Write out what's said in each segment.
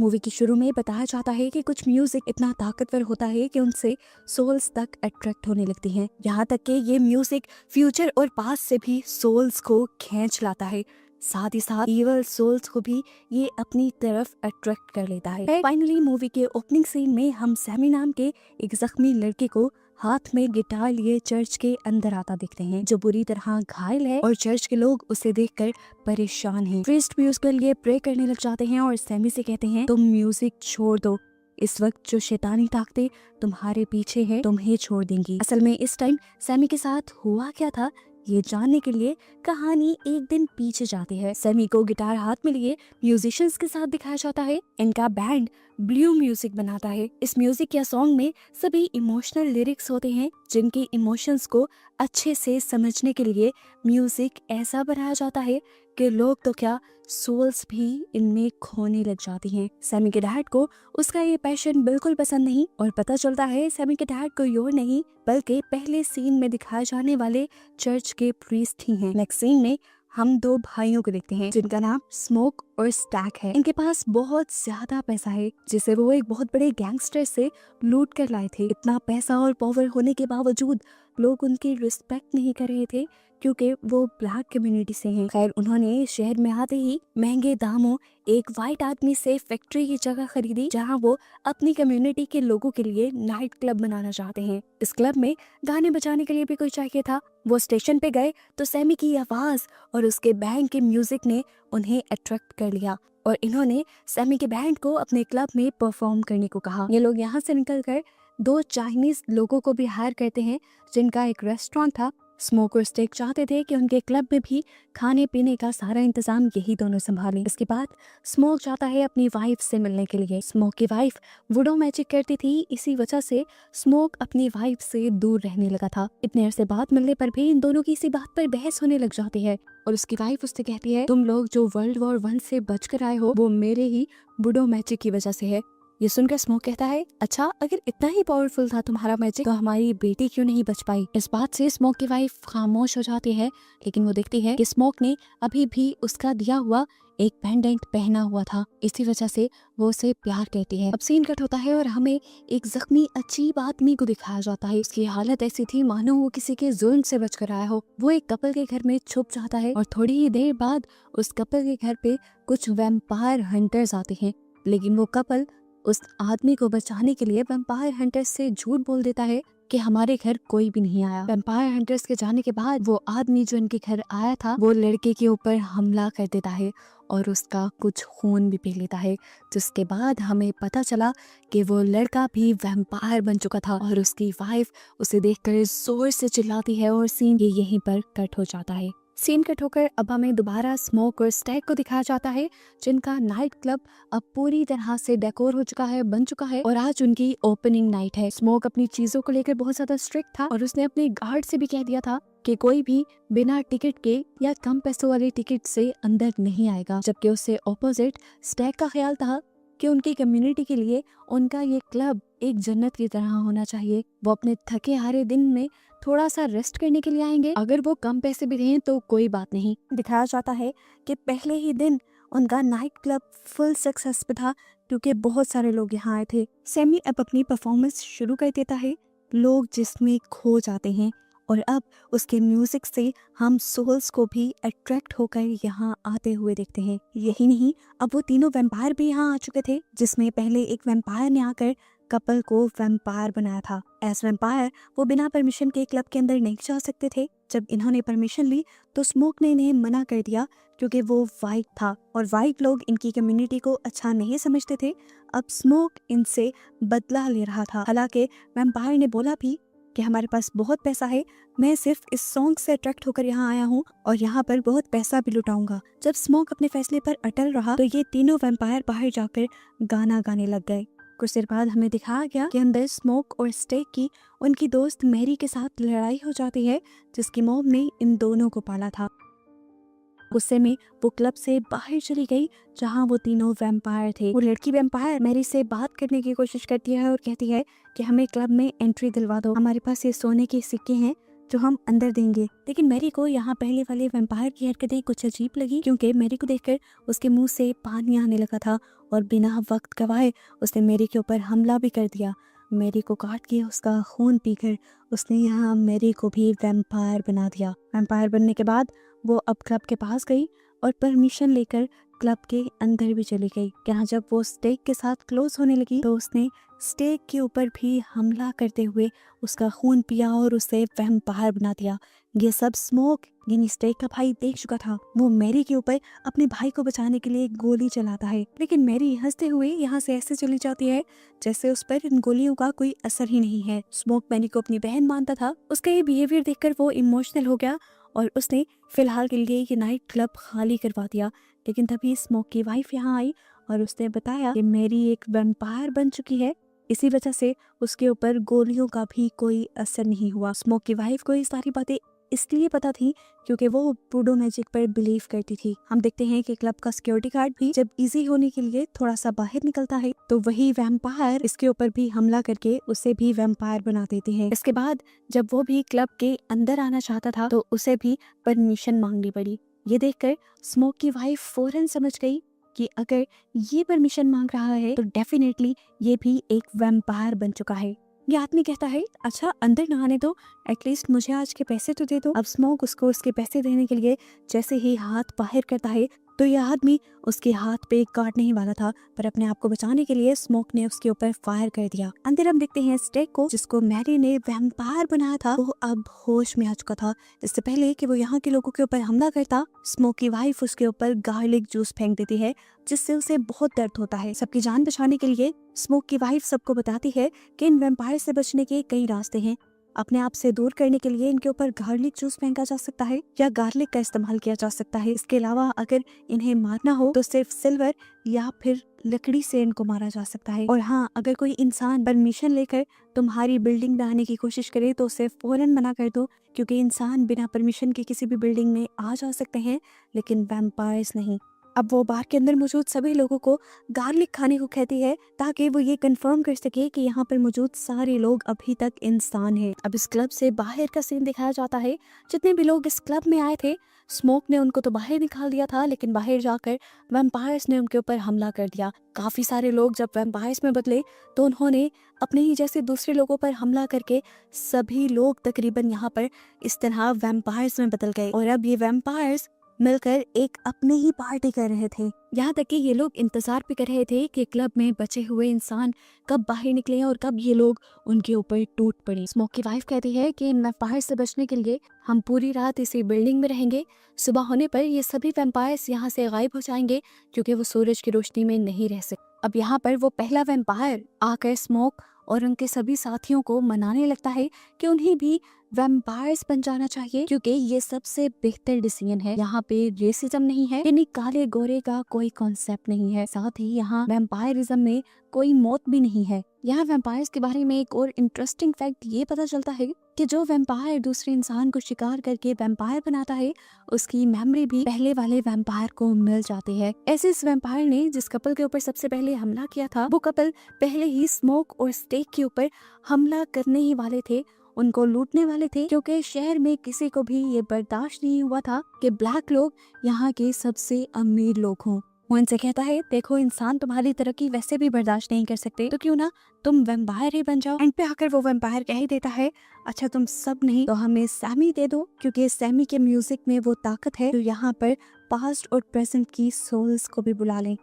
Movie के शुरू में बताया जाता है कि कुछ म्यूजिक इतना ताकतवर होता है कि उनसे सोल्स तक अट्रैक्ट होने लगती हैं। यहाँ तक कि ये म्यूजिक फ्यूचर और पास्ट से भी सोल्स को खींच लाता है। साथ ही साथ इवल सोल्स को भी ये अपनी तरफ अट्रैक्ट कर लेता है। फाइनली मूवी के ओपनिंग सीन में हम सैमी नाम के एक जख्मी लड़के को हाथ में गिटार लिए चर्च के अंदर आता देखते हैं, जो बुरी तरह घायल है और चर्च के लोग उसे देखकर परेशान हैं। प्रीस्ट भी उसके लिए प्रे करने लग जाते हैं और सैमी से कहते हैं तुम म्यूजिक छोड़ दो, इस वक्त जो शैतानी ताकतें तुम्हारे पीछे है तुम्हें छोड़ देंगी। असल में इस टाइम सैमी के साथ हुआ क्या था ये जानने के लिए कहानी एक दिन पीछे जाती है। सैमी को गिटार हाथ में लिए म्यूजिशियंस के साथ दिखाया जाता है। इनका बैंड ब्लू म्यूजिक बनाता है। इस म्यूजिक या सॉन्ग में सभी इमोशनल लिरिक्स होते हैं, जिनके इमोशंस को अच्छे से समझने के लिए म्यूजिक ऐसा बनाया जाता है कि लोग तो क्या सोल्स भी इनमें खोने लग जाती हैं। सैमी के डैड को उसका ये पैशन बिल्कुल पसंद नहीं और पता चलता है सैमी के डैड कोई और नहीं बल्कि पहले सीन में दिखाए जाने वाले चर्च के प्रीस्ट ही हैं। नेक्स्ट सीन में हम दो भाइयों को देखते हैं जिनका नाम स्मोक और स्टैक है। इनके पास बहुत ज्यादा पैसा है जिसे वो एक बहुत बड़े गैंगस्टर से लूट कर लाए थे। इतना पैसा और पावर होने के बावजूद लोग उनकी रिस्पेक्ट नहीं कर रहे थे क्योंकि वो ब्लैक कम्युनिटी से हैं। खैर उन्होंने शहर में आते ही महंगे दामों एक वाइट आदमी से फैक्ट्री की जगह खरीदी जहां वो अपनी कम्युनिटी के लोगों के लिए नाइट क्लब बनाना चाहते हैं। इस क्लब में गाने बजाने के लिए भी कोई चाहिए था। वो स्टेशन पे गए तो सैमी की आवाज और उसके बैंड के म्यूजिक ने उन्हें अट्रैक्ट कर लिया और इन्होंने सैमी के बैंड को अपने क्लब में परफॉर्म करने को कहा। ये लोग यहाँ से निकलकर दो चाइनीज लोगों को भी हायर करते हैं जिनका एक रेस्टोरेंट था। स्मोक और स्टेक चाहते थे कि उनके क्लब में भी खाने पीने का सारा इंतजाम यही दोनों संभालें। इसके बाद स्मोक चाहता है अपनी वाइफ से मिलने के लिए। स्मोक की वाइफ वुडो मैजिक करती थी, इसी वजह से स्मोक अपनी वाइफ से दूर रहने लगा था। इतने अरसे बाद मिलने पर भी इन दोनों की इसी बात पर बहस होने लग जाती है और उसकी वाइफ उससे कहती है तुम लोग जो वर्ल्ड वॉर 1 से बच कर आए हो वो मेरे ही वुडो मैजिक की वजह से है। ये सुनकर स्मोक कहता है अच्छा अगर इतना ही पावरफुल था तुम्हारा मैजिक तो हमारी बेटी क्यों नहीं बच पाई। इस बात से स्मोक की वाइफ खामोश हो जाती है, लेकिन वो देखती है कि स्मोक ने अभी भी उसका दिया हुआ एक पेंडेंट पहना हुआ था, इसी वजह से वो उसे प्यार करती है। अब सीन कट होता है और हमें एक जख्मी अजीब आदमी को दिखाया जाता है। उसकी हालत ऐसी थी मानो वो किसी के जुल्म से बच कर आया हो। वो एक कपल के घर में छुप जाता है और थोड़ी ही देर बाद उस कपल के घर पे कुछ वैम्पायर हंटर्स आते हैं, लेकिन वो कपल उस आदमी को बचाने के लिए वैम्पायर हंटर्स से झूठ बोल देता है कि हमारे घर कोई भी नहीं आया। वैम्पायर हंटर्स के जाने के बाद वो आदमी जो इनके घर आया था वो लड़के के ऊपर हमला कर देता है और उसका कुछ खून भी पी लेता है, जिसके बाद हमें पता चला कि वो लड़का भी वैम्पायर बन चुका था और उसकी वाइफ उसे देखकर जोर से चिल्लाती है और सीन ये यहीं पर कट हो जाता है। सीन कट होकर अब हमें दोबारा स्मोक और स्टैक को दिखाया जाता है जिनका नाइट क्लब अब पूरी तरह से डेकोर हो चुका है, बन चुका है और आज उनकी ओपनिंग नाइट है। स्मोक अपनी चीजों को लेकर बहुत ज्यादा स्ट्रिक्ट था और उसने अपने गार्ड से भी कह दिया था कि कोई भी बिना टिकट के या कम पैसों वाले टिकट से अंदर नहीं आएगा, जबकि उससे ऑपोजिट स्टैक का ख्याल था कि उनकी कम्युनिटी के लिए उनका ये क्लब एक जन्नत की तरह होना चाहिए। वो अपने थके हारे दिन में थोड़ा सा रेस्ट करने के लिए आएंगे, अगर वो कम पैसे भी दें तो कोई बात नहीं। दिखाया जाता है कि पहले ही दिन उनका नाइट क्लब फुल सक्सेस पे था क्योंकि बहुत सारे लोग यहाँ आए थे। सैमी अब अपनी परफॉर्मेंस शुरू कर देता है, लोग जिसमें खो जाते हैं और अब उसके म्यूजिक से हम सोल्स को भी अट्रैक्ट होकर यहाँ आते हुए देखते हैं। यही नहीं, अब वो तीनों वैम्पायर भी यहाँ आ चुके थे, जिसमें पहले एक वैम्पायर ने आकर कपल को वैम्पायर बनाया था। एज वैम्पायर वो बिना परमिशन के क्लब के अंदर नहीं जा सकते थे। जब इन्होंने परमिशन ली तो स्मोक ने इन्हें मना कर दिया क्योंकि वो वाइट था और वाइट लोग इनकी कम्युनिटी को अच्छा नहीं समझते थे। अब स्मोक इनसे बदला ले रहा था। हालांकि वैम्पायर ने बोला भी कि हमारे पास बहुत पैसा है, मैं सिर्फ इस सॉन्ग से अट्रैक्ट होकर यहाँ आया हूँ और यहाँ पर बहुत पैसा भी लुटाऊंगा। जब स्मोक अपने फैसले पर अटल रहा तो ये तीनों वैम्पायर बाहर जाकर गाना गाने लग गए। कुछ देर बाद हमें दिखाया गया कि अंदर स्मोक और स्टेक की उनकी दोस्त मैरी के साथ लड़ाई हो जाती है, जिसकी मॉम ने इन दोनों को पाला था। गुस्से में वो क्लब से बाहर चली गई जहां वो तीनों वैम्पायर थे। वो लड़की वैम्पायर मैरी से बात करने की कोशिश करती है और कहती है कि हमें क्लब में एंट्री दिलवा दो, हमारे पास ये सोने के सिक्के हैं जो हम अंदर देंगे। लेकिन मैरी को यहाँ पहले वाले वैम्पायर की हरकतें कुछ अजीब लगी क्योंकि मैरी को देखकर उसके मुंह से पानी आने लगा था और बिना वक्त गवाए उसने मेरी के ऊपर हमला भी कर दिया। मेरी को काट के उसका खून पीकर उसने यहाँ मेरी को भी वैम्पायर बना दिया। वैम्पायर बनने के बाद वो अब क्लब के पास गई और परमिशन लेकर क्लब के अंदर भी चली गई। यहाँ जब वो स्टेक के साथ क्लोज होने लगी तो उसने स्टेक के ऊपर भी हमला करते हुए उसका खून पिया और उसे वैम्पायर बना दिया। ये सब स्मोक यानी स्टेक का भाई देख चुका था। वो मैरी के ऊपर अपने भाई को बचाने के लिए गोली चलाता है, लेकिन मैरी हंसते हुए यहाँ से ऐसे चली जाती है जैसे उस पर इन गोलियों का कोई असर ही नहीं है। स्मोक मैरी को अपनी बहन मानता था। उसका ये बिहेवियर देखकर वो इमोशनल हो गया और उसने फिलहाल के लिए ये नाइट क्लब खाली करवा दिया। लेकिन तभी स्मोक की वाइफ यहाँ आई और उसने बताया कि मैरी एक वैम्पायर बन चुकी है, इसी वजह से उसके ऊपर गोलियों का भी कोई असर नहीं हुआ। स्मोक की वाइफ को ये सारी बातें इसलिए पता थी क्योंकि वो वुडू मैजिक पर बिलीव करती थी। हम देखते हैं कि क्लब का सिक्योरिटी गार्ड भी जब इजी होने के लिए थोड़ा सा बाहर निकलता है तो वही वैम्पायर इसके ऊपर भी हमला करके उसे भी वैम्पायर बना देते हैं। इसके बाद जब वो भी क्लब के अंदर आना चाहता था तो उसे भी परमिशन मांगनी पड़ी। ये देखकर स्मोक की वाइफ फौरन समझ गई कि अगर ये परमिशन मांग रहा है तो डेफिनेटली ये भी एक वैम्पायर बन चुका है। ये आदमी कहता है अच्छा अंदर ना आने दो, एटलीस्ट मुझे आज के पैसे तो दे दो। अब स्मोक उसको उसके पैसे देने के लिए जैसे ही हाथ बाहर करता है तो यह आदमी उसके हाथ पे काटने ही वाला था, पर अपने आप को बचाने के लिए स्मोक ने उसके ऊपर फायर कर दिया। अंदर हम देखते हैं स्टेक को जिसको मैरी ने वैम्पायर बनाया था, वो अब होश में आ चुका था। इससे पहले कि वो यहाँ के लोगों के ऊपर हमला करता, स्मोक की वाइफ उसके ऊपर गार्लिक जूस फेंक देती है जिससे उसे बहुत दर्द होता है। सबकी जान बचाने के लिए स्मोक की वाइफ सबको बताती है कि इन वैम्पायर से बचने के कई रास्ते हैं। अपने आप से दूर करने के लिए इनके ऊपर गार्लिक जूस फेंका जा सकता है या गार्लिक का इस्तेमाल किया जा सकता है। इसके अलावा अगर इन्हें मारना हो तो सिर्फ सिल्वर या फिर लकड़ी से इनको मारा जा सकता है। और हाँ, अगर कोई इंसान परमिशन लेकर तुम्हारी बिल्डिंग में आने की कोशिश करे तो उसे फौरन मना कर दो, क्योंकि इंसान बिना परमिशन के किसी भी बिल्डिंग में आ जा सकते हैं लेकिन वैम्पायर्स नहीं। अब वो बार के अंदर मौजूद सभी लोगों को गार्लिक खाने को कहती है ताकि वो ये कंफर्म कर सके कि यहाँ पर मौजूद सारे लोग अभी तक इंसान हैं। अब इस क्लब से बाहर का सीन दिखाया जाता है। जितने भी लोग इस क्लब में आए थे स्मोक ने उनको तो बाहर निकाल दिया था, लेकिन बाहर जाकर वैम्पायर्स ने उनके ऊपर हमला कर दिया। काफी सारे लोग जब वैम्पायर्स में बदले तो उन्होंने अपने ही जैसे दूसरे लोगों पर हमला करके सभी लोग तकरीबन यहाँ पर इस तरह वैम्पायर्स में बदल गए और अब ये वैम्पायर्स मिलकर एक अपने ही पार्टी कर रहे थे। यहाँ तक कि ये लोग इंतजार भी कर रहे थे कि क्लब में बचे हुए इंसान कब बाहर निकले और कब ये लोग उनके ऊपर टूट पड़े। स्मोक की वाइफ कहती है कि इन वैम्पायर्स से बचने के लिए हम पूरी रात इसी बिल्डिंग में रहेंगे। सुबह होने पर ये सभी वैम्पायर्स यहाँ से गायब हो जाएंगे क्योंकि वो सूरज की रोशनी में नहीं रह सकते। अब यहाँ पर वो पहला वैम्पायर आकर स्मोक और उनके सभी साथियों को मनाने लगता है कि उन्हें भी वैम्पायर्स बन जाना चाहिए क्योंकि ये सबसे बेहतर डिसीजन है। यहाँ पे रेसिज्म नहीं है, यानी काले गोरे का कोई कॉन्सेप्ट नहीं है। साथ ही यहाँ वैम्पायरिज्म में कोई मौत भी नहीं है। यहाँ वैम्पायर्स के बारे में एक और इंटरेस्टिंग फैक्ट ये पता चलता है कि जो वैम्पायर दूसरे इंसान को शिकार करके वैम्पायर बनाता है उसकी मेमोरी भी पहले वाले वैम्पायर को मिल जाती है। ऐसे इस वैम्पायर ने जिस कपल के ऊपर सबसे पहले हमला किया था वो कपल पहले ही स्मोक और स्टेक के ऊपर हमला करने ही वाले थे, उनको लूटने वाले थे, क्योंकि शहर में किसी को भी ये बर्दाश्त नहीं हुआ था कि ब्लैक लोग यहाँ के सबसे अमीर लोग हों। वो इनसे कहता है देखो इंसान तुम्हारी तरक्की वैसे भी बर्दाश्त नहीं कर सकते तो क्यों ना तुम वैम्पायर ही बन जाओ। एंड पे आकर वो वैम्पायर कह ही देता है अच्छा तुम सब नहीं तो हमें सैमी दे दो, क्योंकि सैमी के म्यूजिक में वो ताकत है जो यहाँ पर पास्ट और प्रेजेंट की सोल्स को भी बुला लें।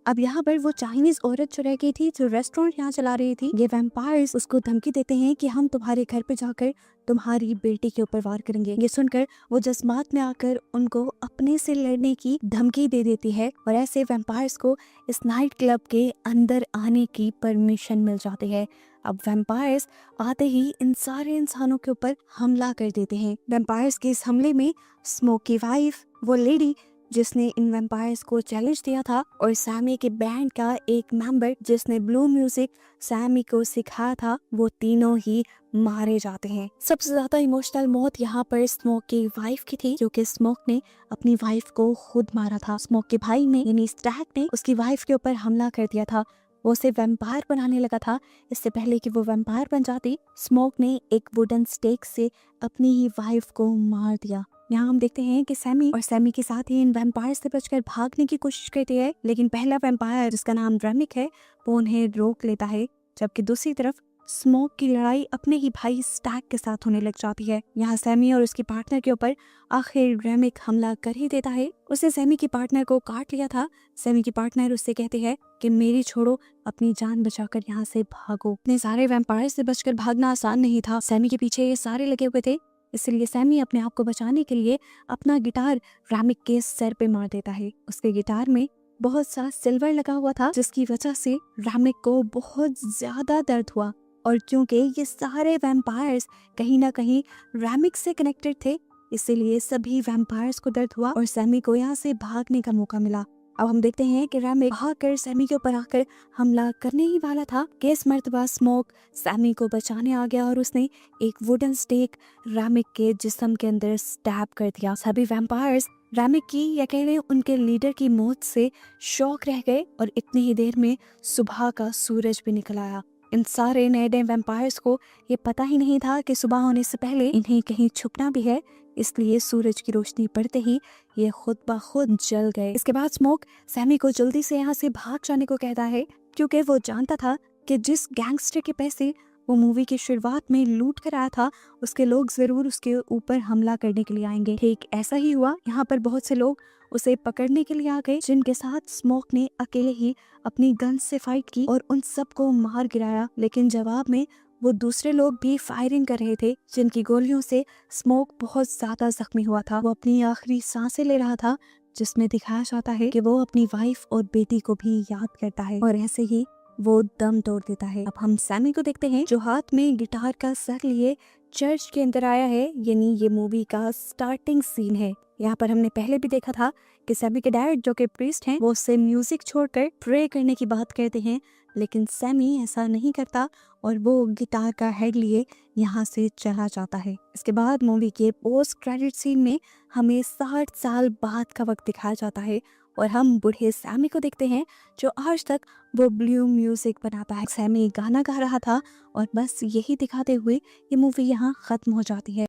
अब यहाँ पर वो चाइनीज औरत जो रह गई थी जो रेस्टोरेंट यहाँ चला रही थी, ये वैम्पायर्स उसको धमकी देते हैं कि हम तुम्हारे घर पे जाकर तुम्हारी बेटी के ऊपर वार करेंगे। ये सुनकर वो जज्बात में आकर उनको अपने से लड़ने की धमकी दे देती है और ऐसे वैम्पायर्स को इस नाइट क्लब के अंदर आने की परमिशन मिल जाती है। अब वैम्पायर्स आते ही इन सारे इंसानों के ऊपर हमला कर देते हैं। वैम्पायर्स के इस हमले में स्मोक की वाइफ, वो लेडी जिसने इन वैम्पायर्स को चैलेंज दिया था, और सैमी के बैंड का एक मेंबर जिसने ब्लू म्यूजिक सैमी को सिखाया था, वो तीनों ही मारे जाते हैं। सबसे ज्यादा इमोशनल मौत यहाँ पर स्मोक की वाइफ की थी, क्योंकि स्मोक ने अपनी वाइफ को खुद मारा था। स्मोक के भाई ने यानी स्टैक ने उसकी वाइफ के ऊपर हमला कर दिया था। वो उसे वैम्पायर बनाने लगा था। इससे पहले कि वो वैम्पायर बन जाती, स्मोक ने एक वुडन स्टेक से अपनी ही वाइफ को मार दिया। यहाँ हम देखते हैं कि सैमी और सैमी के साथ ही इन वैम्पायर से बचकर भागने की कोशिश करती है, लेकिन पहला वैम्पायर जिसका नाम रेमिक है वो उन्हें रोक लेता है, जबकि दूसरी तरफ स्मोक की लड़ाई अपने ही भाई स्टैक के साथ होने लग जाती है। यहाँ सैमी और उसकी पार्टनर के ऊपर आखिर रेमिक हमला कर ही देता है। उसने सैमी की पार्टनर को काट लिया था। सैमी की पार्टनर उससे कहती है कि मेरी छोड़ो, अपनी जान बचाकर यहाँ से भागो। इतने सारे वैम्पायर से बचकर भागना आसान नहीं था। सैमी के पीछे ये सारे लगे हुए थे, इसलिए सैमी अपने आप को बचाने के लिए अपना गिटार रेमिक के सर पे मार देता है। उसके गिटार में बहुत सा सिल्वर लगा हुआ था, जिसकी वजह से रेमिक को बहुत ज्यादा दर्द हुआ। और क्योंकि ये सारे वैम्पायर्स कहीं ना कहीं रेमिक से कनेक्टेड थे, इसीलिए सभी वैम्पायर्स को दर्द हुआ और सैमी को यहाँ से भागने का मौका मिला। अब हम देखते हैं कि रेमिक भागकर सैमी के ऊपर आकर हमला करने ही वाला था कि इस मर्तबा स्मोक सैमी को बचाने आ गया और उसने एक वुडन स्टेक रेमिक के जिस्म के अंदर स्टैब कर दिया। सभी वैम्पायर्स रेमिक की या कह लें उनके लीडर की मौत से शॉक रह गए और इतनी ही देर में सुबह का सूरज भी निकल आया। इन सारे नए नए वैम्पायर्स को ये पता ही नहीं था कि सुबह होने से पहले इन्हें कहीं छुपना भी है, इसलिए सूरज की रोशनी पड़ते ही ये खुद ब खुद जल गए। इसके बाद स्मोक सैमी को जल्दी से यहाँ से भाग जाने को कहता है, क्योंकि वो जानता था कि जिस गैंगस्टर के पैसे वो मूवी की शुरुआत में लूट कर आया था, उसके लोग जरूर उसके ऊपर हमला करने के लिए आएंगे। ठीक ऐसा ही हुआ। यहाँ पर बहुत से लोग उसे पकड़ने के लिए आ गए, जिनके साथ स्मोक ने अकेले ही अपनी गन से फाइट की और उन सबको मार गिराया। लेकिन जवाब में वो दूसरे लोग भी फायरिंग कर रहे थे, जिनकी गोलियों से स्मोक बहुत ज्यादा जख्मी हुआ था। वो अपनी आखिरी सांसें ले रहा था, जिसमें दिखाया जाता है कि वो अपनी वाइफ और बेटी को भी याद करता है और ऐसे ही वो दम तोड़ देता है। अब हम सैमी को देखते हैं, जो हाथ में गिटार का सर लिए चर्च के अंदर आया है, यानी ये मूवी का स्टार्टिंग सीन है। यहाँ पर हमने पहले भी देखा था कि सैमी के डैड जो कि प्रीस्ट हैं, वो उससे म्यूजिक छोड़कर प्रे करने की बात कहते हैं, लेकिन सैमी ऐसा नहीं करता और वो गिटार का हेड लिए यहाँ से चला जाता है। इसके बाद मूवी के पोस्ट क्रेडिट सीन में हमें 60 साल बाद का वक्त दिखाया जाता है और हम बूढ़े सैमी को देखते हैं, जो आज तक वो ब्लू म्यूजिक बनाता है। सैमी गाना गा रहा था और बस यही दिखाते हुए ये मूवी यहाँ खत्म हो जाती है।